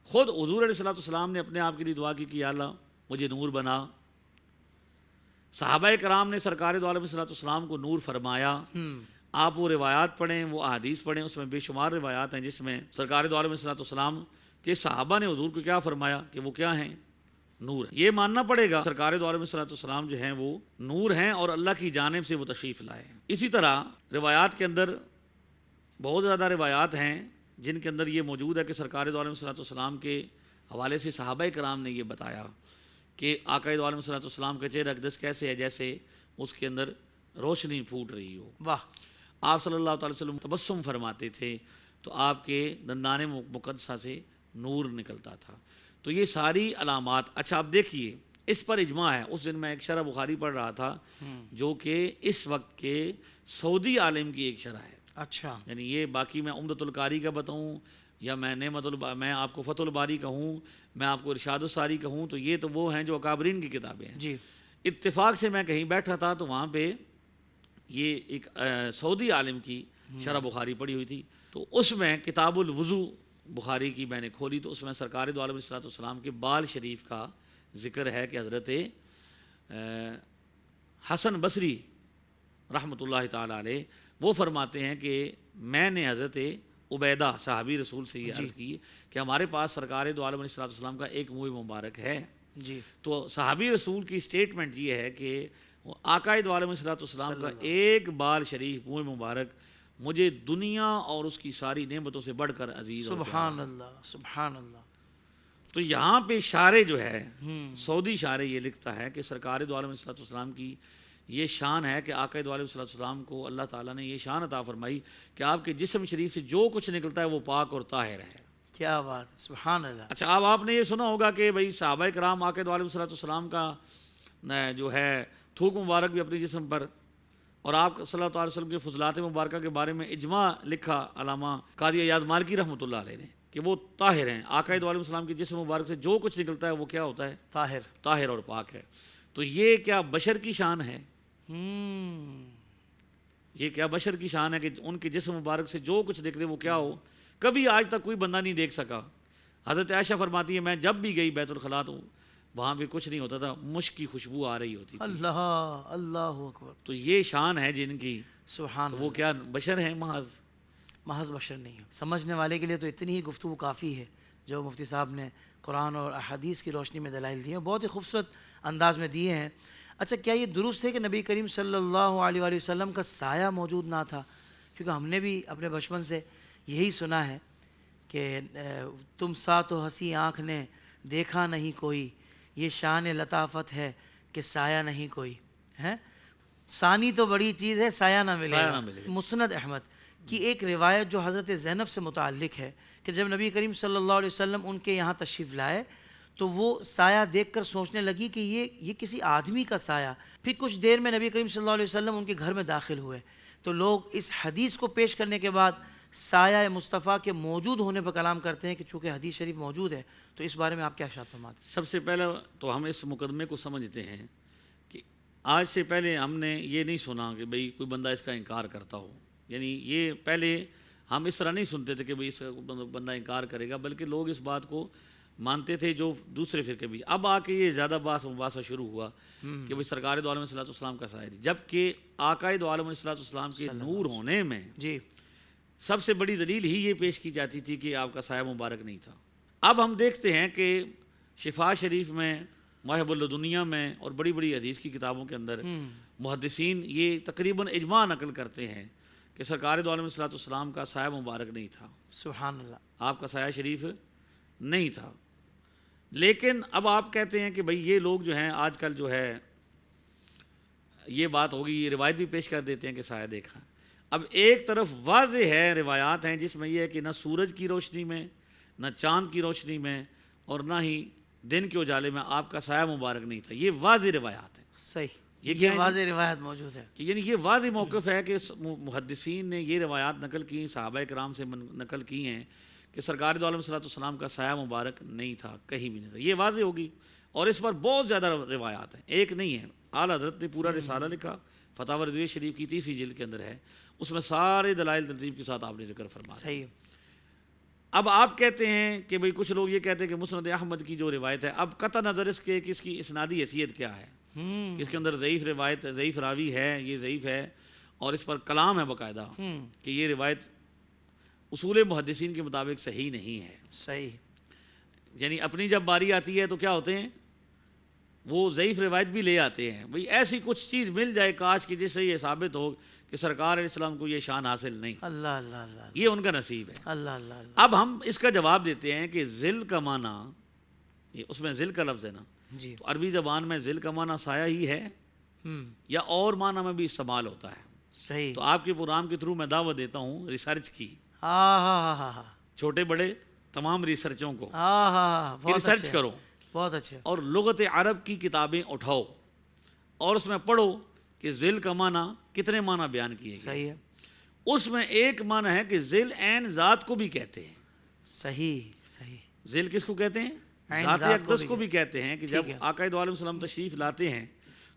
خود حضور علیہ السلام نے اپنے آپ کے لیے دعا کی کہ یا اللہ مجھے نور بنا. صحابہ کرام نے سرکار دو عالم علیہ السلام کو نور فرمایا. آپ وہ روایات پڑھیں، وہ احادیث پڑھیں، اس میں بے شمار روایات ہیں جس میں سرکار دو عالم علیہ السلام کے صحابہ نے حضور کو کیا فرمایا کہ وہ کیا ہیں؟ نور. یہ ماننا پڑے گا سرکار دو عالم علیہ السلام جو ہیں وہ نور ہیں اور اللہ کی جانب سے وہ تشریف لائے. اسی طرح روایات کے اندر بہت زیادہ روایات ہیں جن کے اندر یہ موجود ہے کہ سرکار دو عالم علیہ السلام کے حوالے سے صحابہ کرام نے یہ بتایا کہ آقا دو عالم علیہ السلام کا چہرہ اقدس کیسے ہے؟ جیسے اس کے اندر روشنی پھوٹ رہی ہو. واہ. آپ صلی اللہ تعالی وسلم تبسم فرماتے تھے تو آپ کے دندان مقدسہ سے نور نکلتا تھا. تو یہ ساری علامات. اچھا اب دیکھیے اس پر اجماع ہے. اس دن میں ایک شرح بخاری پڑھ رہا تھا جو کہ اس وقت کے سعودی عالم کی ایک شرح ہے. اچھا. یعنی یہ باقی میں عمدۃ القاری کا بتاؤں یا میں میں آپ کو فتح الباری کہوں، میں آپ کو ارشاد الساری کہوں، تو یہ تو وہ ہیں جو اکابرین کی کتابیں ہیں. جی. اتفاق سے میں کہیں بیٹھا تھا تو وہاں پہ یہ ایک سعودی عالم کی شرح بخاری پڑھی ہوئی تھی. تو اس میں کتاب الوضو بخاری کی میں نے کھولی تو اس میں سرکار دو عالم علیہ السلام کے بال شریف کا ذکر ہے کہ حضرت حسن بصری رحمۃ اللہ تعالی علیہ وہ فرماتے ہیں کہ میں نے حضرت عبیدہ صحابی رسول سے یہ عرض کی کہ ہمارے پاس سرکار دو عالم علیہ السلام کا ایک منہ مبارک ہے. جی. تو صحابی رسول کی سٹیٹمنٹ یہ ہے کہ آقا دو عالم علیہ السلام کا ایک بال شریف منہ مبارک مجھے دنیا اور اس کی ساری نعمتوں سے بڑھ کر عزیز. سبحان اللہ، سبحان اللہ. تو یہاں پہ شارع جو ہے سعودی شارع یہ لکھتا ہے کہ سرکار دو عالم علیہ السلام کی یہ شان ہے کہ آقا دو عالم السلام کو اللہ تعالیٰ نے یہ شان عطا فرمائی کہ آپ کے جسم شریف سے جو کچھ نکلتا ہے وہ پاک اور طاہر ہے. کیا بات ہے، سبحان اللہ. اچھا اب آپ نے یہ سنا ہوگا کہ بھائی صحابہ کرام آقا دو عالم السلام کا جو ہے تھوک مبارک بھی اپنے جسم پر، اور آپ صلی اللہ علیہ وسلم کے فضلات مبارکہ کے بارے میں اجماع لکھا علامہ قاضی ایاز مالکی رحمۃ اللہ علیہ نے کہ وہ طاہر ہیں. آقا دو عالم السلام کے جسم مبارک سے جو کچھ نکلتا ہے وہ کیا ہوتا ہے؟ طاہر اور پاک ہے. تو یہ کیا بشر کی شان ہے؟ یہ کیا بشر کی شان ہے کہ ان کے جسم مبارک سے جو کچھ نکلے وہ کیا ہو؟ کبھی آج تک کوئی بندہ نہیں دیکھ سکا. حضرت عائشہ فرماتی ہے میں جب بھی گئی بیت الخلاء تو وہاں پہ کچھ نہیں ہوتا تھا، مشک کی خوشبو آ رہی ہوتی تھی. اللہ اللہ اکبر. تو یہ شان ہے جن کی. سبحان تو وہ کیا بشر ہیں؟ محض بشر نہیں ہے. سمجھنے والے کے لیے تو اتنی ہی گفتگو کافی ہے جو مفتی صاحب نے قرآن اور احادیث کی روشنی میں دلائل دیے ہیں، بہت ہی خوبصورت انداز میں دیے ہیں. اچھا کیا یہ درست ہے کہ نبی کریم صلی اللہ علیہ وآلہ وسلم کا سایہ موجود نہ تھا؟ کیونکہ ہم نے بھی اپنے بچپن سے یہی سنا ہے کہ تم سا تو ہنسی آنکھ نے دیکھا نہیں کوئی، یہ شان لطافت ہے کہ سایہ نہیں کوئی ہے. ثانی تو بڑی چیز ہے، سایہ نہ ملے گا. مسند احمد کی ایک روایت جو حضرت زینب سے متعلق ہے کہ جب نبی کریم صلی اللہ علیہ وسلم ان کے یہاں تشریف لائے تو وہ سایہ دیکھ کر سوچنے لگی کہ یہ کسی آدمی کا سایہ. پھر کچھ دیر میں نبی کریم صلی اللہ علیہ وسلم ان کے گھر میں داخل ہوئے تو لوگ اس حدیث کو پیش کرنے کے بعد سایہ مصطفیٰ کے موجود ہونے پر کلام کرتے ہیں کہ چونکہ حدیث شریف موجود ہے. تو اس بارے میں آپ کیا ارشاد فرماتے ہیں؟ سب سے پہلے تو ہم اس مقدمے کو سمجھتے ہیں کہ آج سے پہلے ہم نے یہ نہیں سنا کہ بھئی کوئی بندہ اس کا انکار کرتا ہو. یعنی یہ پہلے ہم اس طرح نہیں سنتے تھے کہ بھئی اس کا بندہ انکار کرے گا، بلکہ لوگ اس بات کو مانتے تھے جو دوسرے فرقے بھی. اب آ کے یہ زیادہ مباحثہ شروع ہوا کہ بھئی سرکار دو عالم علیہ السلام کا سایہ, جبکہ آقائے دو عالم علیہ السلام کے نور ہونے میں جی سب سے بڑی دلیل ہی یہ پیش کی جاتی تھی کہ آپ کا سایہ مبارک نہیں تھا. اب ہم دیکھتے ہیں کہ شفا شریف میں, مواہب الدنیا میں اور بڑی بڑی حدیث کی کتابوں کے اندر محدثین یہ تقریباً اجماع نقل کرتے ہیں کہ سرکار دو عالم علیہ السلام کا سایہ مبارک نہیں تھا, سبحان اللہ, آپ کا سایہ شریف نہیں تھا. لیکن اب آپ کہتے ہیں کہ بھئی یہ لوگ جو ہیں آج کل جو ہے یہ بات ہوگی, یہ روایت بھی پیش کر دیتے ہیں کہ سایہ دیکھا. اب ایک طرف واضح ہے روایات ہیں جس میں یہ ہے کہ نہ سورج کی روشنی میں, نہ چاند کی روشنی میں اور نہ ہی دن کے اجالے میں آپ کا سایہ مبارک نہیں تھا. یہ واضح روایات ہیں. صحیح, یہ کیا یہ ہے واضح روایت موجود ہے. کہ یعنی یہ واضح موقف ہے کہ محدثین نے یہ روایات نقل کی, صحابہ کرام سے نقل کی ہیں کہ سرکار دو عالم صلی اللہ علیہ وسلم کا سایہ مبارک نہیں تھا, کہیں بھی نہیں تھا. یہ واضح ہوگی. اور اس پر بہت زیادہ روایات ہیں, ایک نہیں ہے. اعلیٰ حضرت نے پورا رسالہ لکھا, فتاوی رضویہ شریف کی 30ویں جلد کے اندر ہے, اس میں سارے دلائل ترتیب کے ساتھ آپ نے ذکر فرمایا. صحیح. اب آپ کہتے ہیں کہ بھئی کچھ لوگ یہ کہتے ہیں کہ مسند احمد کی جو روایت ہے, اب قطع نظر اس کے کہ اس کی اسنادی حیثیت کیا ہے, اس کے اندر ضعیف روایت, ضعیف راوی ہے, یہ ضعیف ہے, اور اس پر کلام ہے باقاعدہ کہ یہ روایت اصول محدثین کے مطابق صحیح نہیں ہے. صحیح. یعنی اپنی جب باری آتی ہے تو کیا ہوتے ہیں, وہ ضعیف روایت بھی لے آتے ہیں. بھئی ایسی کچھ چیز مل جائے کاش کہ جس سے یہ ثابت ہو کہ سرکار علیہ السلام کو یہ شان حاصل نہیں. اللہ اللہ اللہ, یہ ان کا نصیب ہے. اللہ اللہ اللہ. اب ہم اس کا جواب دیتے ہیں کہ ذل کا معنی, یہ اس میں ذل کا لفظ ہے نا, جی تو عربی زبان میں ذل کا معنی سایہ ہی ہے یا اور معنی میں بھی استعمال ہوتا ہے. صحیح. تو آپ کے پروگرام کے تھرو میں دعوت دیتا ہوں ریسرچ کی, ہاں ہاں ہاں ہاں, چھوٹے بڑے تمام ریسرچوں کو ہاں ہاں, بہت ریسرچ اچھے, کرو بہت اچھے. اور لغت عرب کی کتابیں اٹھاؤ اور اس میں پڑھو کہ ذل کا معنی کتنے معنی بیان کیے گئے. صحیح ہے. اس میں ایک معنی ہے کہ ذل عین ذات کو بھی کہتے ہیں. صحیح صحیح. ذل کس کو کہتے ہیں, عین ذات ذات اقدس کو بھی کہتے ہیں. کہ جب ٹھیک ہے. آقا دو عالم وسلم تشریف لاتے ہیں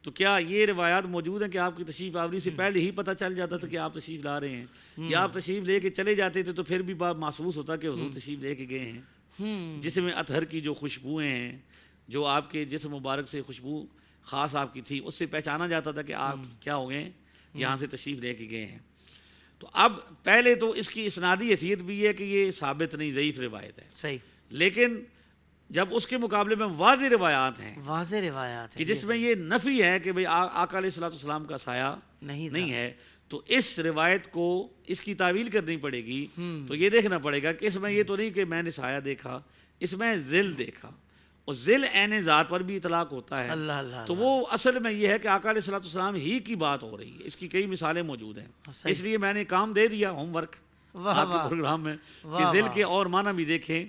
تو کیا یہ روایات موجود ہیں کہ آپ کی تشریف آوری سے پہلے ہی پتہ چل جاتا تھا کہ آپ تشریف لا رہے ہیں, یا آپ تشریف لے کے چلے جاتے تھے تو پھر بھی بات محسوس ہوتا کہ حضور تشریف لے کے گئے ہیں, جس میں اطہر کی جو خوشبوئیں ہیں, جو آپ کے جسم مبارک سے خوشبو خاص آپ کی تھی, اس سے پہچانا جاتا تھا کہ آپ کیا ہو گئے, یہاں سے تشریف لے کے گئے ہیں. تو اب پہلے تو اس کی اسنادی حیثیت بھی ہے کہ یہ ثابت نہیں, ضعیف روایت ہے. صحیح. لیکن جب اس کے مقابلے میں واضح روایات ہیں واضح روایات کہ ہیں جس میں یہ نفی ہے کہ بھئی آقا علیہ السلام کا سایہ نہیں ہے, تو اس روایت کو اس کی تعویل کرنی پڑے گی. تو یہ دیکھنا پڑے گا کہ اس میں یہ تو نہیں کہ میں نے سایہ دیکھا, اس میں ذل دیکھا, اور ذل عین ذات پر بھی اطلاق ہوتا ہے. اللہ اللہ. تو وہ اصل میں یہ ہے کہ آقا علیہ السلام ہی کی بات ہو رہی ہے. اس کی کئی مثالیں موجود ہیں, اس لیے میں نے کام دے دیا, ہوم ورک آپ کے پروگرام میں, کہ ذل کے اور معنی بھی دیکھیں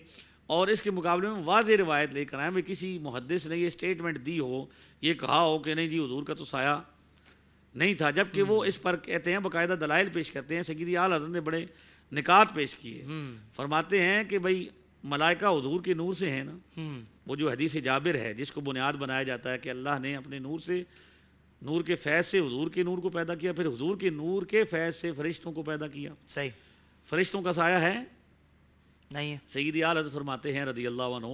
اور اس کے مقابلے میں واضح روایت لے کر آئیں. میں کسی محدث نے یہ اسٹیٹمنٹ دی ہو, یہ کہا ہو کہ نہیں جی حضور کا تو سایہ نہیں تھا, جبکہ وہ اس پر کہتے ہیں باقاعدہ دلائل پیش کرتے ہیں. سیدی اعلیٰ حضرت نے بڑے نکات پیش کیے, فرماتے ہیں کہ بھئی ملائکہ حضور کے نور سے ہیں نا. وہ جو حدیث جابر ہے جس کو بنیاد بنایا جاتا ہے کہ اللہ نے اپنے نور سے, نور کے فیض سے حضور کے نور کو پیدا کیا, پھر حضور کے نور کے فیض سے فرشتوں کو پیدا کیا. صحیح. فرشتوں کا سایہ ہے نہیں ہے. سیدی اعلیٰ حضرت فرماتے ہیں رضی اللہ عنہ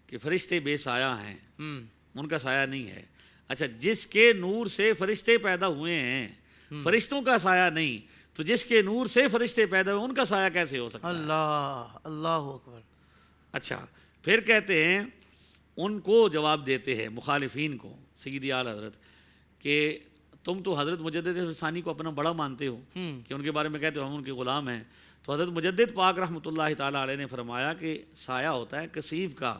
کہ فرشتے بے سایہ ہیں, ان کا سایہ نہیں ہے. اچھا, جس کے نور سے فرشتے پیدا ہوئے ہیں, فرشتوں کا سایہ نہیں, تو جس کے نور سے فرشتے پیدا ہوئے ان کا سایہ کیسے ہو سکتا ہے؟ اللہ اللہ اکبر. اچھا, پھر کہتے ہیں, ان کو جواب دیتے ہیں مخالفین کو سیدی اعلیٰ حضرت کہ تم تو حضرت مجدد ثانی کو اپنا بڑا مانتے ہو کہ ان کے بارے میں کہتے ہو ہم ان کے غلام ہیں. تو حضرت مجدد پاک رحمۃ اللہ تعالیٰ علیہ نے فرمایا کہ سایہ ہوتا ہے کثیف کا,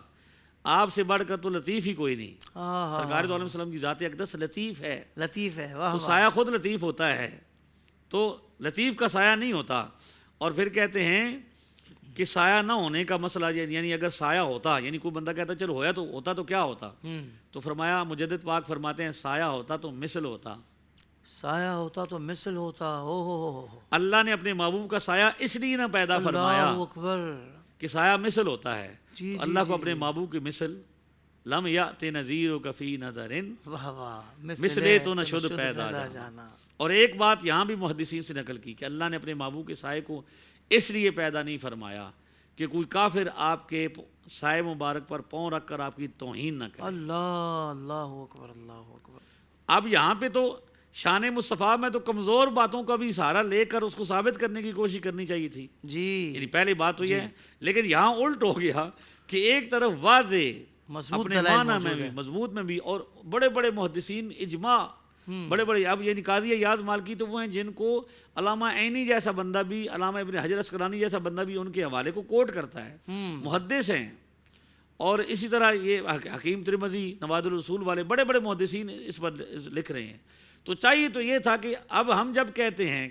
آپ سے بڑھ کر تو لطیف ہی کوئی نہیں. سرکار دو عالم وسلم کی ذات اقدس لطیف ہے, لطیف ہے. تو سایہ خود لطیف ہوتا ہے, تو لطیف کا سایہ نہیں ہوتا. اور پھر کہتے ہیں کہ سایہ نہ ہونے کا مسئلہ, یعنی اگر سایہ ہوتا, یعنی کوئی بندہ کہتا چلو ہوتا تو کیا ہوتا, تو فرمایا مجدد پاک فرماتے ہیں سایہ ہوتا تو مثل ہوتا. سایہ ہوتا تو مثل ہوتا. ہو اللہ نے اپنے محبوب کا سایہ اس لیے نہ پیدا فرمایا کہ سایہ مثل ہوتا ہے. اللہ کو اپنے محبوب کی مثل لم یأت نذیرک فی نظر مثلے تو نہ شد پیدا جانا. اور ایک بات یہاں بھی محدثین سے نقل کی کہ اللہ نے اپنے محبوب کے سائے کو اس لیے پیدا نہیں فرمایا کہ کوئی کافر آپ کے سائے مبارک پر پاؤں رکھ کر آپ کی توہین نہ کرے۔ اللہ اللہ اکبر اللہ اکبر۔ اب یہاں پہ تو شان مصطفیٰ میں تو کمزور باتوں کا بھی سہارا لے کر اس کو ثابت کرنے کی کوشش کرنی چاہیے تھی، جی یعنی پہلی بات تو یہ ہے۔ لیکن یہاں الٹ ہو گیا کہ ایک طرف واضح مضبوط اپنے دلائل معنی میں موجود بھی ہیں۔ مضبوط میں بھی، اور بڑے بڑے محدثین اجماع بڑے بڑے، اب یعنی قاضی ایاز مالکی تو وہ ہیں جن کو علامہ عینی جیسا بندہ بھی، علامہ ابن حجر عسقلانی جیسا بندہ بھی ان کے حوالے کو کوٹ کرتا ہے، محدث ہیں۔ اور اسی طرح یہ حکیم ترمذی، نوادر الرسول والے بڑے بڑے محدثین اس پر لکھ رہے ہیں۔ تو چاہیے تو یہ تھا کہ اب ہم جب کہتے ہیں،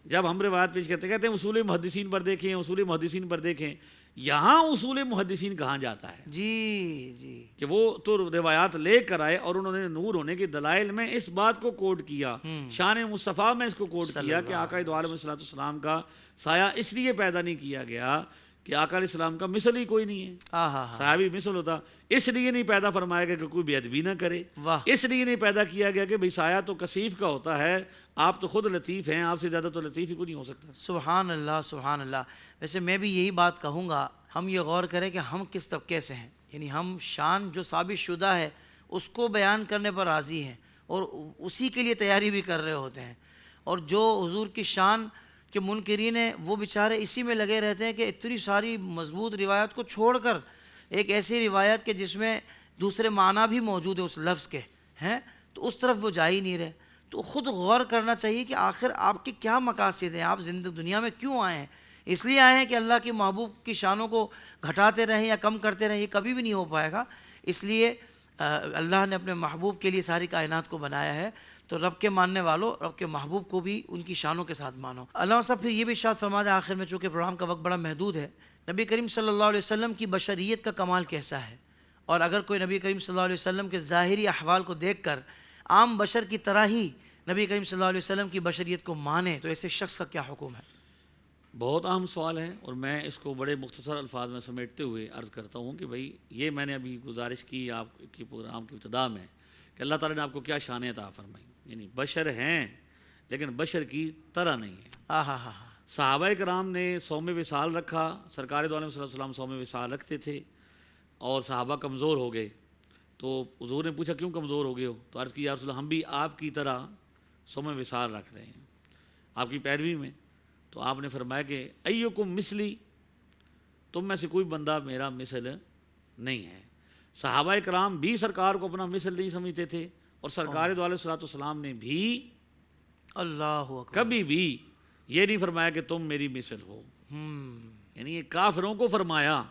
جب ہم روایت پیش کرتے کہتے ہیں اصول محدثین پر دیکھیں، اصول محدثین پر دیکھیں، یہاں اصول محدثین کہاں جاتا ہے جی جی کہ وہ تو روایات لے کر آئے اور انہوں نے نور ہونے کے دلائل میں اس بات کو کوٹ کیا، شان مصطفیٰ میں اس کو کوٹ کیا کہ آقا دو عالم صلی اللہ علیہ وسلم کا سایہ اس لیے پیدا نہیں کیا گیا کہ آقا علیہ السلام کا مثل ہی کوئی نہیں ہے، آہا صحابی مثل ہوتا، اس لیے نہیں پیدا فرمایا گیا کہ کوئی بے ادبی نہ کرے، واہ اس لیے نہیں پیدا کیا گیا کہ بھئی سایہ تو کثیف کا ہوتا ہے، آپ تو خود لطیف ہیں، آپ سے زیادہ تو لطیف ہی کوئی نہیں ہو سکتا۔ سبحان اللہ سبحان اللہ۔ ویسے میں بھی یہی بات کہوں گا، ہم یہ غور کریں کہ ہم کس طبقے سے ہیں، یعنی ہم شان جو ثابت شدہ ہے اس کو بیان کرنے پر راضی ہیں اور اسی کے لیے تیاری بھی کر رہے ہوتے ہیں، اور جو حضور کی شان کے منکرین ہیں وہ بیچارے اسی میں لگے رہتے ہیں کہ اتنی ساری مضبوط روایت کو چھوڑ کر ایک ایسی روایت کے جس میں دوسرے معنی بھی موجود ہے اس لفظ کے ہیں، تو اس طرف وہ جا ہی نہیں رہے۔ تو خود غور کرنا چاہیے کہ آخر آپ کے کیا مقاصد ہیں، آپ دنیا میں کیوں آئے ہیں؟ اس لیے آئے ہیں کہ اللہ کے محبوب کی شانوں کو گھٹاتے رہیں یا کم کرتے رہیں، یہ کبھی بھی نہیں ہو پائے گا۔ اس لیے اللہ نے اپنے محبوب کے لیے ساری کائنات کو بنایا ہے، تو رب کے ماننے والوں رب کے محبوب کو بھی ان کی شانوں کے ساتھ مانو۔ اللہ صاحب پھر یہ بھی ارشاد فرما دیں آخر میں، چونکہ پروگرام کا وقت بڑا محدود ہے، نبی کریم صلی اللہ علیہ وسلم کی بشریت کا کمال کیسا ہے، اور اگر کوئی نبی کریم صلی اللہ علیہ وسلم کے ظاہری احوال کو دیکھ کر عام بشر کی طرح ہی نبی کریم صلی اللہ علیہ وسلم کی بشریت کو مانے تو ایسے شخص کا کیا حکم ہے؟ بہت اہم سوال ہے، اور میں اس کو بڑے مختصر الفاظ میں سمیٹتے ہوئے عرض کرتا ہوں کہ بھئی یہ میں نے ابھی گزارش کی آپ کی پروگرام کی ابتدا میں کہ اللہ تعالیٰ نے آپ کو کیا شان عطا فرمائی، یعنی بشر ہیں لیکن بشر کی طرح نہیں ہے۔ ہاں صحابہ کرام نے صوم وصال رکھا، سرکار دو عالم صلی اللہ علیہ وسلم صوم وصال رکھتے تھے، اور صحابہ کمزور ہو گئے، تو حضور نے پوچھا کیوں کمزور ہو گئے ہو؟ تو عرض کی یا رسول اللہ ہم بھی آپ کی طرح صوم وصال رکھ رہے ہیں آپ کی پیروی میں۔ تو آپ نے فرمایا کہ ایکم مثلی، تم میں سے کوئی بندہ میرا مثل نہیں ہے۔ صحابہ کرام بھی سرکار کو اپنا مثل نہیں سمجھتے تھے، اور سرکار دو علیہ الصلوۃ والسلام نے بھی اللہ اکبر کبھی بھی یہ نہیں فرمایا کہ تم میری مثل ہو، یعنی یہ کافروں کو فرمایا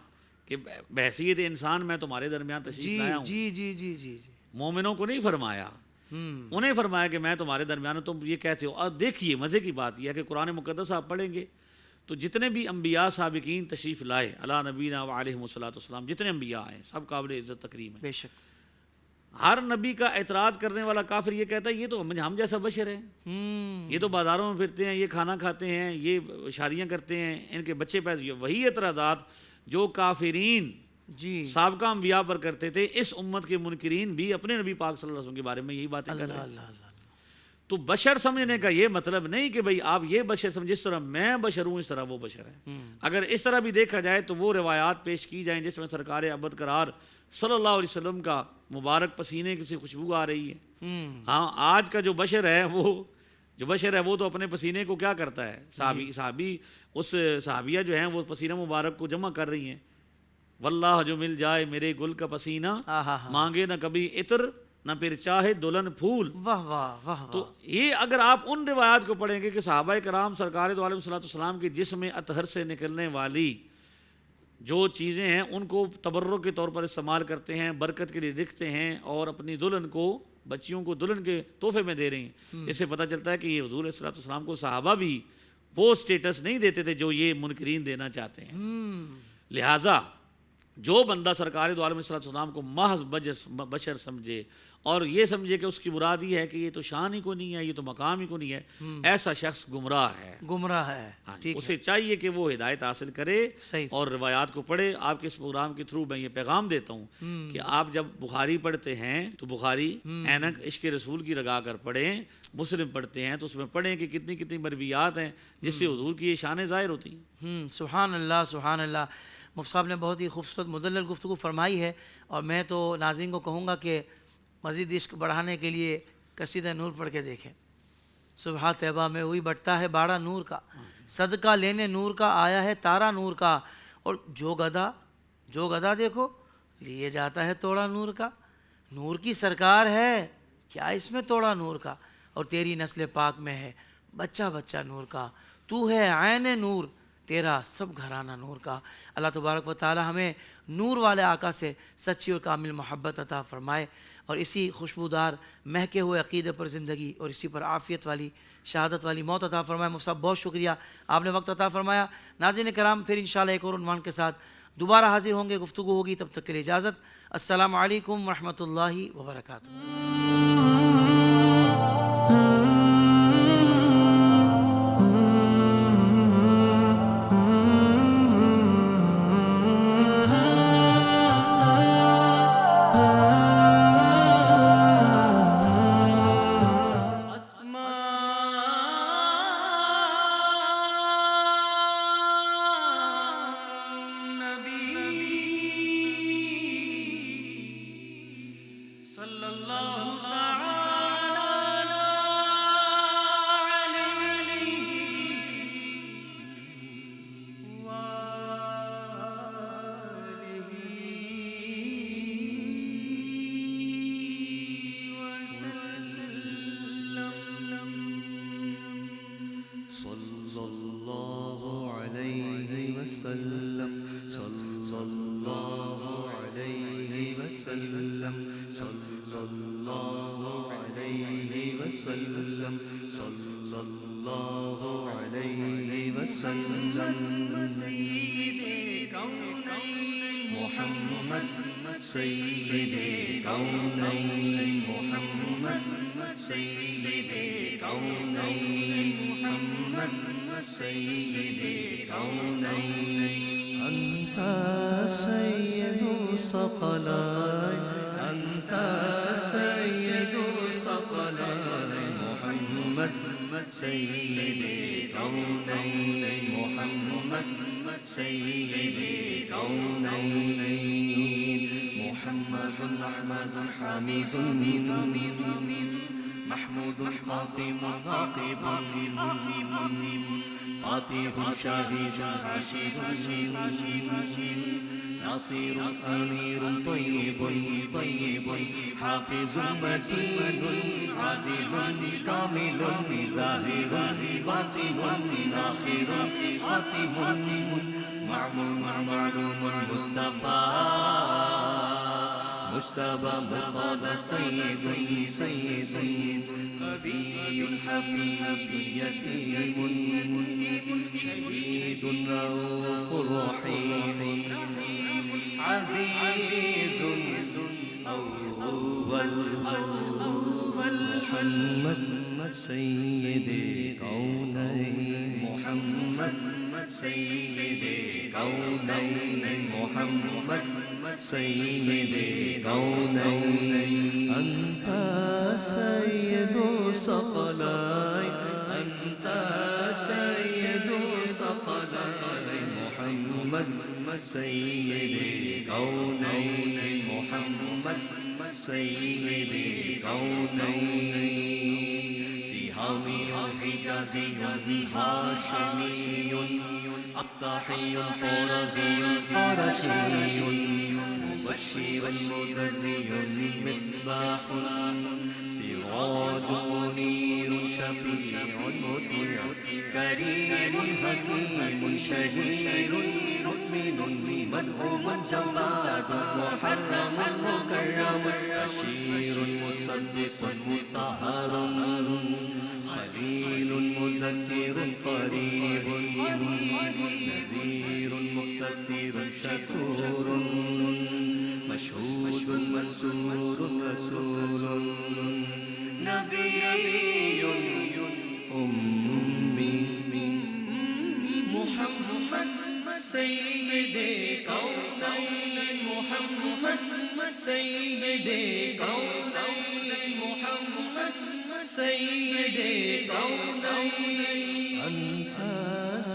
کہ بحیثیت انسان میں تمہارے درمیان تشریف لایا ہوں، جی جی جی جی جی مومنوں کو نہیں فرمایا، انہیں فرمایا کہ میں تمہارے درمیان تم یہ کہتے ہو۔ اور دیکھیے مزے کی بات یہ ہے کہ قرآن مقدس آپ پڑھیں گے تو جتنے بھی انبیاء سابقین تشریف لائے علی نبینا و علیہ الصلوۃ والسلام، جتنے انبیاء ہیں سب قابل عزت تکریم ہیں۔ بے شک ہر نبی کا اعتراض کرنے والا کافر یہ کہتا ہے یہ تو ہم جیسا بشر ہے، یہ تو بازاروں میں پھرتے ہیں، یہ کھانا کھاتے ہیں، یہ شادیاں کرتے ہیں، ان کے بچے پیدا، وہی اعتراضات جو کافرین جی سابقہ انبیاء پر کرتے تھے، اس امت کے منکرین بھی اپنے نبی پاک صلی اللہ علیہ وسلم کے بارے میں یہی باتیں کر رہے ہیں۔ اللہ اللہ تو بشر سمجھنے کا یہ مطلب نہیں کہ بھئی آپ یہ بشر سمجھ، جس طرح میں بشر ہوں اس طرح وہ بشر ہے۔ اگر اس طرح بھی دیکھا جائے تو وہ روایات پیش کی جائیں جس میں سرکار ابد قرار صلی اللہ علیہ وسلم کا مبارک پسینے کی خوشبو آ رہی ہے۔ ہاں آج کا جو بشر ہے وہ تو اپنے پسینے کو کیا کرتا ہے، صحابی اس صحابیہ جو ہیں وہ پسینہ مبارک کو جمع کر رہی ہیں، واللہ جو مل جائے میرے گل کا پسینہ، مانگے نہ کبھی عطر نہ پھر چاہے دلہن پھول۔ واہ واہ واہ تو یہ اگر آپ ان روایات کو پڑھیں گے کہ صحابہ کرام سرکار دو علیہ السلام کے جسم اطہر سے نکلنے والی جو چیزیں ہیں ان کو تبرک کے طور پر استعمال کرتے ہیں، برکت کے لیے رکھتے ہیں، اور اپنی دلہن کو، بچیوں کو دلہن کے تحفے میں دے رہے ہیں۔ اس سے پتہ چلتا ہے کہ یہ حضور علیہ السلام کو صحابہ بھی وہ سٹیٹس نہیں دیتے تھے جو یہ منکرین دینا چاہتے ہیں۔ لہٰذا جو بندہ سرکار دو عالم صلی اللہ علیہ وسلم کو محض بشر سمجھے اور یہ سمجھے کہ اس کی مراد یہ ہے کہ یہ تو شان ہی کو نہیں ہے، یہ تو مقام ہی کو نہیں ہے، ایسا شخص گمراہ ہے، گمراہ ہے۔ اسے چاہیے کہ وہ ہدایت حاصل کرے صحیح اور روایات کو پڑھے۔ آپ کے اس پروگرام کے تھرو میں یہ پیغام دیتا ہوں کہ آپ جب بخاری پڑھتے ہیں تو بخاری اینک عشق رسول کی لگا کر پڑھیں، مسلم پڑھتے ہیں تو اس میں پڑھیں کہ کتنی کتنی مرویات ہیں جس سے حضور کی یہ شانیں ظاہر ہوتی ہیں۔ سبحان اللہ سبحان اللہ۔ مفتی صاحب نے بہت ہی خوبصورت مدلل گفتگو فرمائی ہے، اور میں تو ناظرین کو کہوں گا کہ مزید عشق بڑھانے کے لیے قصیدہ نور پڑھ کے دیکھیں۔ صبح طیبہ میں ہوئی بٹتا ہے باڑا نور کا، صدقہ لینے نور کا آیا ہے تارا نور کا، اور جو گدا دیکھو لیے جاتا ہے توڑا نور کا، نور کی سرکار ہے کیا اس میں توڑا نور کا، اور تیری نسل پاک میں ہے بچہ بچہ نور کا، تو ہے عین نور تیرا سب گھرانہ نور کا۔ اللہ تبارک و تعالی ہمیں نور والے آقا سے سچی اور کامل محبت عطا فرمائے، اور اسی خوشبودار مہکے ہوئے عقیدے پر زندگی اور اسی پر عافیت والی شہادت والی موت عطا فرمائے۔ مفتی صاحب بہت شکریہ، آپ نے وقت عطا فرمایا۔ ناظرین کرام، پھر انشاءاللہ ایک اور عنوان کے ساتھ دوبارہ حاضر ہوں گے، گفتگو ہوگی، تب تک کے لیے اجازت۔ السلام علیکم ورحمۃ اللہ وبرکاتہ۔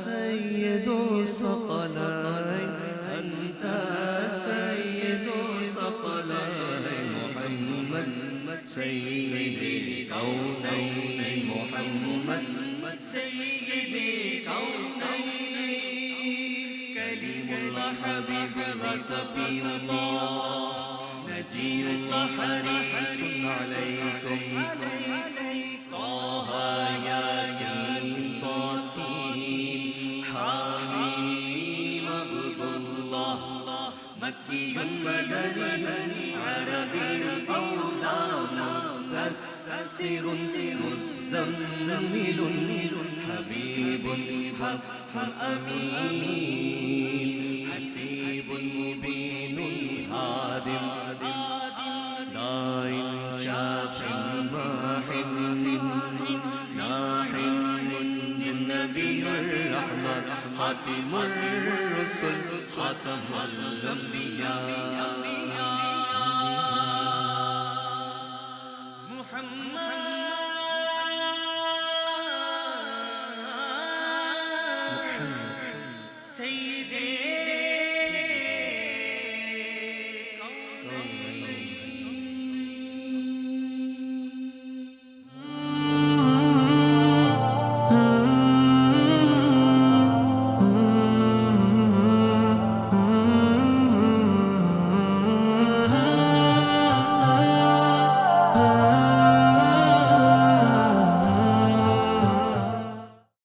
سيد الثقلين سید کونین محمد سید کونین کلیم اللہ حبیب اللہ صفی اللہ نجی اللہ حریص علیکم طه یاسین طاسین حمیم عبد اللہ مکی مدنی عربی اودان مدثر مزمل حبیب حق امین حسیب مبین ہادم داع شاف ماح ناح نبی الرحمہ خاتم الرسل خاتم الانبیاء محمد